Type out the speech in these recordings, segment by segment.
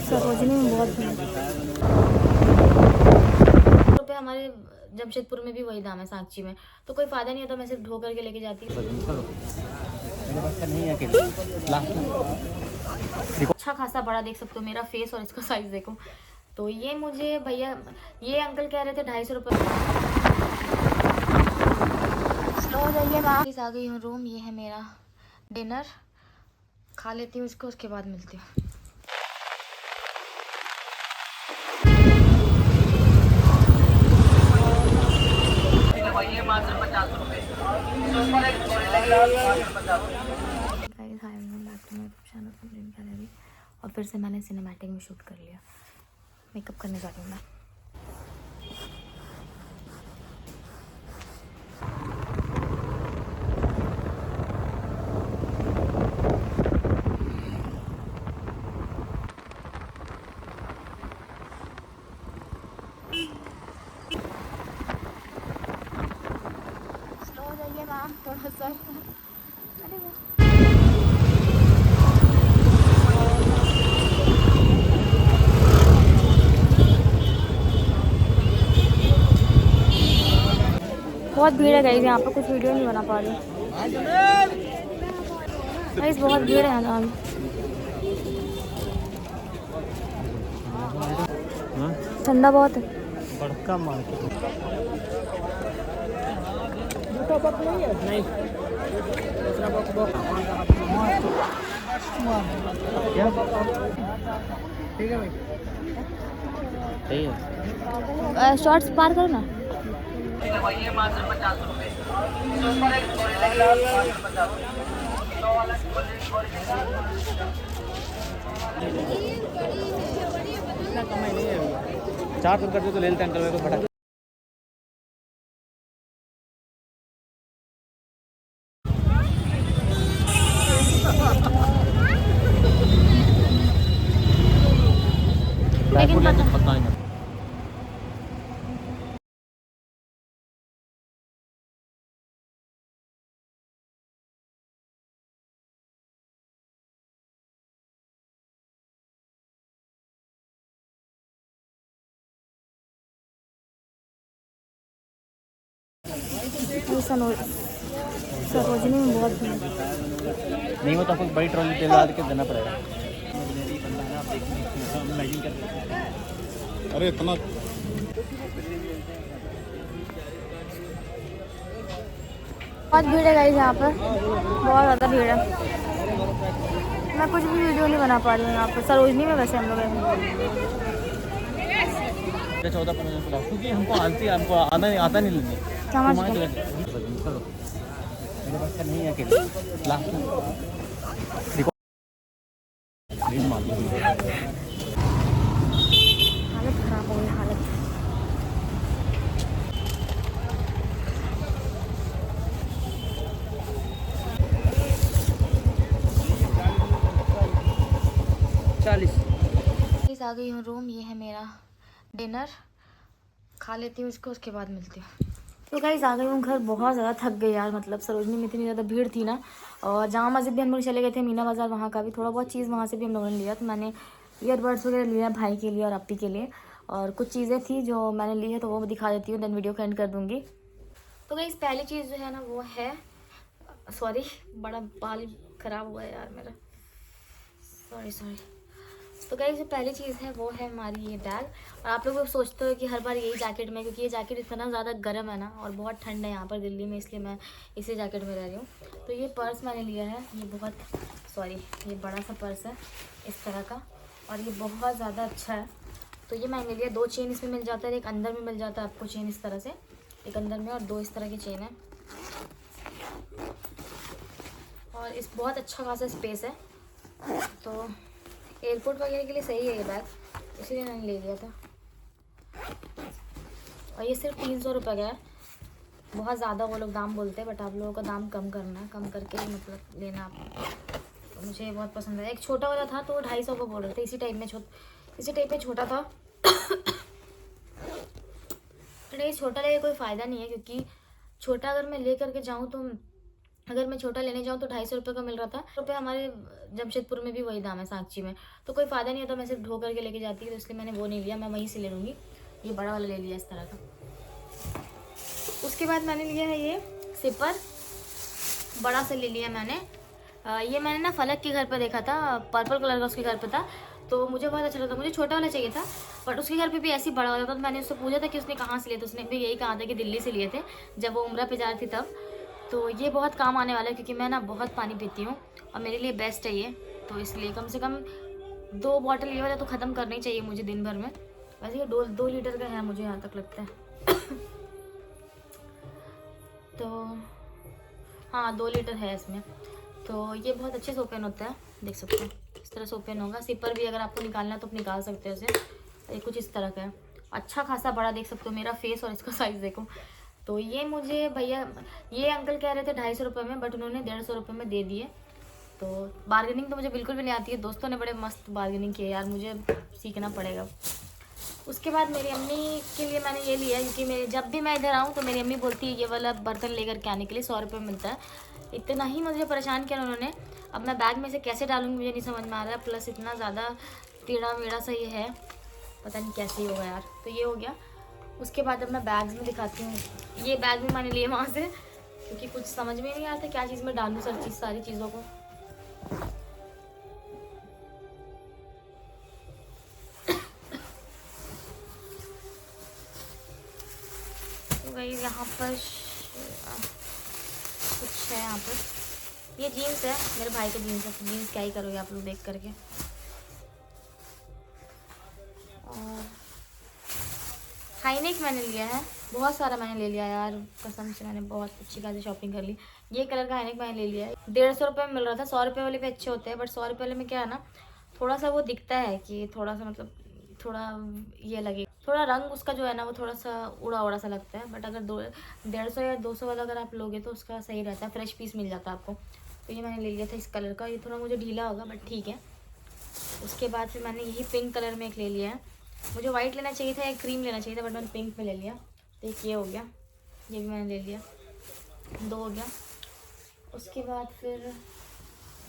सरोजनी में बहुत रुपये हमारे जमशेदपुर में भी वही दाम है, सांची में, तो कोई फायदा नहीं होता। मैं सिर्फ ढो करके लेके जाती हूँ। अच्छा खासा बड़ा देख सकते हो मेरा फेस और इसका साइज देखो। तो ये मुझे भैया, ये अंकल कह रहे थे 250 रुपये। स्लो हो जाइए मैम। आ गई हूँ रूम, ये है मेरा डिनर, खा लेती हूँ इसको, उसके बाद मिलती हूँ। और फिर से मैंने सिनेमैटिक में शूट कर लिया। मेकअप करने जा रही हूँ मैं। स्लो हो जाइए मैम थोड़ा सा। बहुत भीड़ है गाइस, यहाँ पर कुछ वीडियो नहीं बना पा रही गाइस, बहुत भीड़ है यहाँ। ठंडा बहुत है। बड़का मार्केट नहीं ठीक है भाई, शॉर्ट्स पार करो ना। इतना कमाई नहीं है भैया, 400 कर दो तो ले लेते अंकल मेरे को फटाक। लेकिन पता नहीं। सरोजनी में बहुत भीड़। नहीं वो तो आपको बड़ी ट्रॉली तेल डाल के देना पड़ेगा। अरे इतना बहुत भीड़ है गाइस यहाँ पर, बहुत ज़्यादा भीड़ है। मैं कुछ भी वीडियो नहीं बना पा रही हूँ यहाँ पर। सरोजनी में वैसे हम लोग हैं। 14-15 क्योंकि हमको हमको आता नहीं लेने। समझ मेरे पास का नहीं है अकेले लास्ट में हालत खराब हो गई, हालत। आ गई हूँ रूम, ये है मेरा डिनर, खा लेती हूँ इसको, उसके बाद मिलती हूँ। तो गाइस आ गई हूँ घर। बहुत ज़्यादा थक गई यार, मतलब सरोजनी में इतनी ज़्यादा भीड़ थी ना। और जामा मस्जिद भी हम लोग चले गए थे, मीना बाज़ार, वहाँ का भी थोड़ा बहुत चीज़ वहाँ से भी हम लोगों ने लिया। तो मैंने ईयरबड्स वगैरह लिया भाई के लिए और अप्पी के लिए, और कुछ चीज़ें थी जो मैंने ली है तो वो दिखा देती हूँ, देन वीडियो को एंड कर दूँगी। तो गाइस पहली चीज़ जो है ना वो है, सॉरी बड़ा बाल ख़राब हुआ है यार मेरा, सॉरी। तो गाइस जो पहली चीज़ है वो है हमारी ये बैग। और आप लोग सोचते हो कि हर बार यही जैकेट में, क्योंकि ये जैकेट इतना ज़्यादा गर्म है ना और बहुत ठंड है यहाँ पर दिल्ली में, इसलिए मैं इसी जैकेट में रह रही हूँ। तो ये पर्स मैंने लिया है, ये बहुत ये बड़ा सा पर्स है इस तरह का, और ये बहुत ज़्यादा अच्छा है। तो ये मैंने लिया, 2 चेन इसमें मिल जाता है, एक अंदर में मिल जाता है आपको चेन इस तरह से, एक अंदर में और 2 इस तरह की चेन है। और इस बहुत अच्छा खासा स्पेस है, तो एयरपोर्ट वगैरह के लिए सही है ये बैग, इसीलिए मैंने ले लिया था। और ये सिर्फ 300 रुपये का है। बहुत ज़्यादा वो लोग दाम बोलते हैं, बट आप लोगों का दाम कम करना है, कम करके ही मतलब लेना आप। तो मुझे ये बहुत पसंद है। एक छोटा वाला था तो 250 को बोल रहे थे, इसी टाइप में छोटा था। तो नहीं, छोटा लेके कोई फ़ायदा नहीं है, क्योंकि छोटा अगर मैं ले करके जाऊँ तो अगर मैं छोटा लेने जाऊँ तो 250 का मिल रहा था। रुपये हमारे जमशेदपुर में भी वही दाम है, सांची में, तो कोई फ़ायदा नहीं होता मैं सिर्फ ढो करके लेके जाती, तो इसलिए मैंने वो नहीं लिया, मैं वहीं से ले लूँगी। ये बड़ा वाला ले लिया इस तरह का। उसके बाद मैंने लिया है ये सिपर, बड़ा सा ले लिया मैंने। ये मैंने ना फलक के घर पर देखा था, पर्पल कलर का उसके घर पर था, तो मुझे बहुत अच्छा लगा। मुझे छोटा वाला चाहिए था, बट उसके घर पे भी ऐसे ही बड़ा वाला था। तो मैंने उससे पूछा था कि उसने कहाँ से लिए, तो उसने भी यही कहा था कि दिल्ली से लिए थे, जब वो उम्रा पे जा रही थी तब। तो ये बहुत काम आने वाला है, क्योंकि मैं ना बहुत पानी पीती हूँ और मेरे लिए बेस्ट है ये। तो इसलिए कम से कम 2 बॉटल ये वाला तो ख़त्म करना ही चाहिए मुझे दिन भर में। वैसे ये 2 लीटर का है मुझे यहाँ तक लगता है। तो हाँ 2 लीटर है इसमें। तो ये बहुत अच्छे सोपेन होता है, देख सकते हैं इस तरह सोपेन होगा। सिपर भी अगर आपको निकालना है तो आप निकाल सकते हो इसे। ये कुछ इस तरह का है, अच्छा खासा बड़ा, देख सकते हो मेरा फेस और इसका साइज़ देखो। तो ये मुझे भैया, ये अंकल कह रहे थे 250 में, बट उन्होंने 150 में दे दिए। तो बार्गेनिंग तो मुझे बिल्कुल भी नहीं आती है, दोस्तों ने बड़े मस्त बार्गेनिंग किए यार, मुझे सीखना पड़ेगा। उसके बाद मेरी अम्मी के लिए मैंने ये लिया, क्योंकि मेरे जब भी मैं इधर आऊँ तो मेरी अम्मी बोलती है ये वाला बर्तन लेकर के आने के लिए, 100 रुपये मिलता है। इतना ही मुझे परेशान किया उन्होंने। अब मैं बैग में से कैसे डालूंगी मुझे नहीं समझ में आ रहा है, प्लस इतना ज़्यादा टेढ़ा मेढ़ा सा ये है, पता नहीं कैसे ही होगा यार। तो ये हो गया। उसके बाद अब मैं बैग्स में दिखाती हूँ। ये बैग भी मैंने लिए वहाँ से, क्योंकि कुछ समझ में नहीं आता क्या चीज़ में डालूँ सारी चीज़ों को। तो भाई यहाँ पर कुछ है, यहाँ पर ये जीन्स है, मेरे भाई के जीन्स है। तो जीन्स क्या ही करोगे आप लोग देख करके। और हाईनेक मैंने लिया है, बहुत सारा मैंने ले लिया यार, कसम से मैंने बहुत अच्छी खासी शॉपिंग कर ली। ये कलर का हाईनेक मैंने ले लिया है, 150 रुपये में मिल रहा था। 100 रुपये वाले भी अच्छे होते हैं, बट 100 रुपये वाले में क्या है ना, थोड़ा सा वो दिखता है कि थोड़ा सा मतलब थोड़ा ये लगे, थोड़ा रंग उसका जो है ना वो थोड़ा सा उड़ा उड़ा सा लगता है। बट अगर 150 या 200 वाला अगर आप लोगे तो उसका सही रहता है, फ्रेश पीस मिल जाता है आपको। तो ये मैंने ले लिया था इस कलर का, ये थोड़ा मुझे ढीला होगा बट ठीक है। उसके बाद फिर मैंने यही पिंक कलर में एक ले लिया है। मुझे वाइट लेना चाहिए था या क्रीम लेना चाहिए था, बट मैंने पिंक में ले लिया। तो एक ये हो गया, ये भी मैंने ले लिया, 2 हो गया। उसके बाद फिर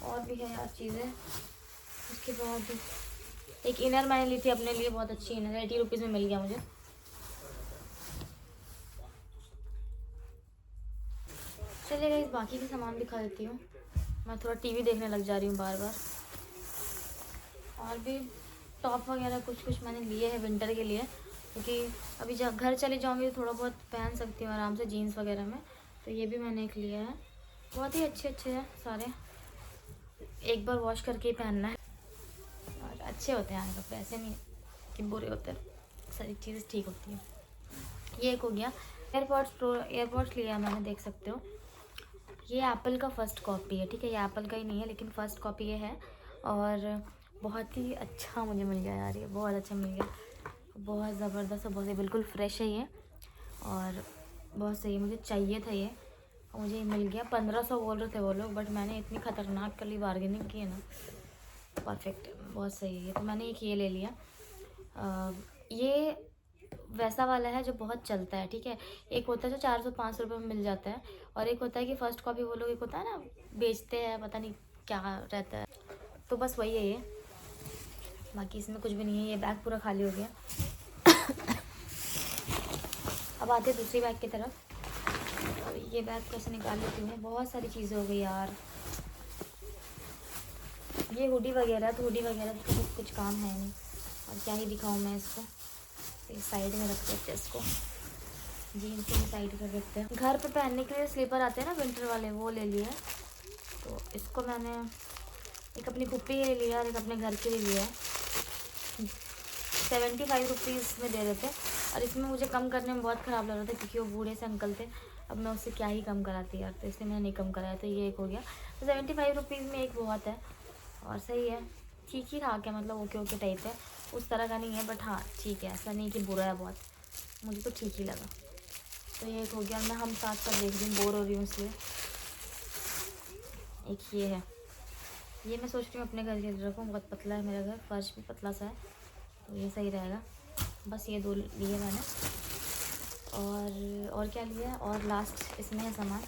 और भी है यार चीज़ें। उसके बाद एक इनर मैंने ली थी अपने लिए, बहुत अच्छी इनर, 80 रुपीज़ में मिल गया मुझे। चलिए गाइस बाकी के सामान दिखा देती हूँ। मैं थोड़ा टीवी देखने लग जा रही हूँ बार बार। और भी टॉप वगैरह कुछ मैंने लिए हैं विंटर के लिए, क्योंकि अभी जब घर चले जाऊँगी तो थोड़ा बहुत पहन सकती हूँ आराम से जीन्स वगैरह में। तो ये भी मैंने एक लिया है, बहुत ही अच्छे हैं सारे, एक बार वॉश करके ही पहनना है। और अच्छे होते हैं यहाँ कपड़े, ऐसे नहीं कि बुरे होते हैं, सारी चीज़ें ठीक होती हैं। ये एक हो गया। एयरपॉड्स लिया मैंने, देख सकते हो। ये एप्पल का फर्स्ट कॉपी है, ठीक है, ये एप्पल का ही नहीं है लेकिन फ़र्स्ट कॉपी ये है। और बहुत ही अच्छा मुझे मिल गया यार, ये बहुत अच्छा मिल गया, बहुत ज़बरदस्त, बहुत ही बिल्कुल फ्रेश है ये, और बहुत सही मुझे चाहिए था ये, और मुझे ये मिल गया। 1500 बोल रहे थे वो लोग, बट मैंने इतनी ख़तरनाक कल बार्गेनिंग की है ना, परफेक्ट, बहुत सही है ये। तो मैंने एक ये ले लिया। ये वैसा वाला है जो बहुत चलता है, ठीक है। एक होता है जो 400-500 रुपये में मिल जाता है, और एक होता है कि फ़र्स्ट कॉपी वो लोग, एक होता है ना बेचते हैं, पता नहीं क्या रहता है, तो बस वही है ये, बाकी इसमें कुछ भी नहीं है। ये बैग पूरा खाली हो गया। अब आते हैं दूसरी बैग की तरफ। और ये बैग कैसे निकाल लेती हूँ, बहुत सारी चीज़ें हो गई यार। ये हुडी वगैरह, तो हुडी वगैरह तो कुछ काम है नहीं, और क्या ही दिखाऊँ मैं इसको। तो साइड में रख देते हैं इसको, जीन्स को भी साइड कर देते हैं। घर पे पहनने के लिए स्लीपर आते हैं ना विंटर वाले, वो ले लिए। तो इसको मैंने एक अपनी पुप्पी के लिए लिया और एक अपने घर के लिए लिया। 75 रुपीज़ में दे देते, और इसमें मुझे कम करने में बहुत ख़राब लग रहा था, क्योंकि वो बूढ़े से अंकल थे, अब मैं उससे क्या ही कम कराती यार, तो इसलिए मैंने नहीं कम कराया। तो ये एक हो गया। तो 75 रुपीज़ में एक बहुत है, और सही है, ठीक ही ठाक है, मतलब ओके टाइप है, उस तरह का नहीं है, बट हाँ ठीक है, ऐसा नहीं कि बुरा है बहुत, मुझे तो ठीक ही लगा। तो ये एक हो गया। मैं हम साथ साथ देख रही हूँ, बोर हो रही हूँ इसलिए। एक ये है, ये मैं सोच रही हूँ अपने घर के लिए रखूँ, बहुत पतला है मेरा घर, फर्श भी पतला सा है, तो ये सही रहेगा। बस ये 2 लिए मैंने। और क्या लिया है, और लास्ट इसमें है सामान,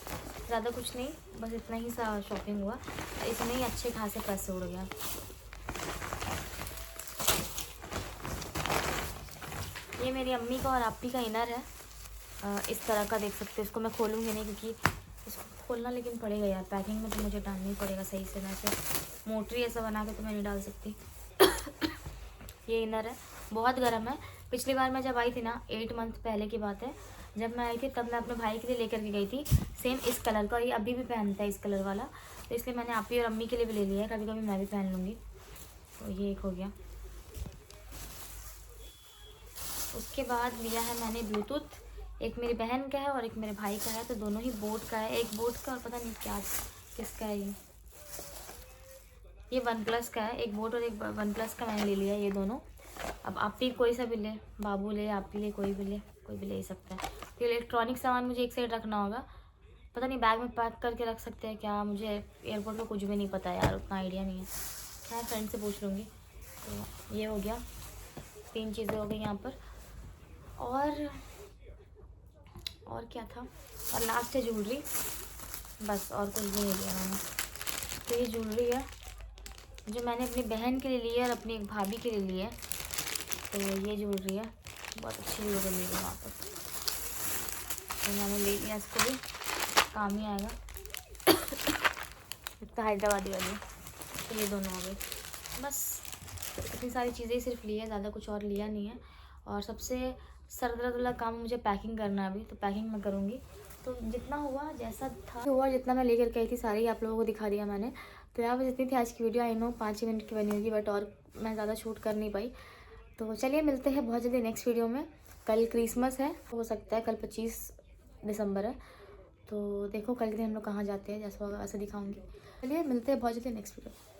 ज़्यादा कुछ नहीं, बस इतना ही सा शॉपिंग हुआ। इसमें ही अच्छे खासे पैसे उड़ गया। ये मेरी अम्मी का और आपी का इनर है, इस तरह का, देख सकते हो। इसको मैं खोलूँगी नहीं क्योंकि इसको खोलना लेकिन पड़ेगा यार, पैकिंग में तो मुझे डालना ही पड़ेगा सही से, मैं से मोटरी ऐसा बना के तो मैं नहीं डाल सकती। ये इनर है, बहुत गर्म है। पिछली बार मैं जब आई थी ना, 8 मंथ पहले की बात है, जब मैं आई थी तब मैं अपने भाई के लिए लेकर के गई थी सेम इस कलर का, और ये अभी भी पहनता है इस कलर वाला, तो इसलिए मैंने आपी और अम्मी के लिए भी ले लिया है, कभी कभी मैं भी पहन लूँगी। तो ये एक हो गया। उसके बाद लिया है मैंने ब्लूटूथ, एक मेरी बहन का है और एक मेरे भाई का है, तो दोनों ही बोट का है। एक बोट का और पता नहीं क्या किसका है ये वन प्लस का है। एक बोट और एक वन प्लस का मैंने ले लिया ये दोनों। अब आप भी कोई सा भी ले, बाबू ले, आप भी ले, कोई भी ले सकता है। तो इलेक्ट्रॉनिक सामान मुझे एक साइड रखना होगा, पता नहीं बैग में पैक करके रख सकते हैं क्या, मुझे एयरपोर्ट में कुछ भी नहीं पता यार, उतना आइडिया नहीं है, मैं फ्रेंड से पूछ लूँगी। तो ये हो गया, 3 चीज़ें हो गई यहाँ पर। और क्या था, और लास्ट है ज्वेलरी, बस और कुछ भी नहीं लिया मैंने। तो ये ज्वेलरी है जो मैंने अपनी बहन के लिए ली है और अपनी एक भाभी के लिए ली है। तो ये ज्वेलरी है, बहुत अच्छी ज्वेलरी मिली है वहाँ पर, तो मैंने ले लिया, इसको भी काम ही आएगा। एक तो हैदराबादी वाली है, तो ये दोनों हो गए। बस इतनी सारी चीज़ें सिर्फ ली है, ज़्यादा कुछ और लिया नहीं है। और सबसे सर दर्द वाला काम मुझे पैकिंग करना है अभी, तो पैकिंग मैं करूँगी। तो जितना हुआ, जैसा था हुआ, जितना मैं लेकर गई थी सारी आप लोगों को दिखा दिया मैंने। तो यहाँ पर जितनी थी आज की video, I know 5 he minute की बनी होगी, बट और मैं ज़्यादा शूट कर नहीं पाई। तो चलिए मिलते हैं बहुत जल्दी नेक्स्ट वीडियो में। कल क्रिसमस है, हो सकता है कल 25 दिसंबर है, तो देखो कल के दिन हम लोग कहाँ जाते हैं, जैसा होगा वैसे दिखाऊँगी। चलिए मिलते हैं बहुत जल्दी नेक्स्ट वीडियो।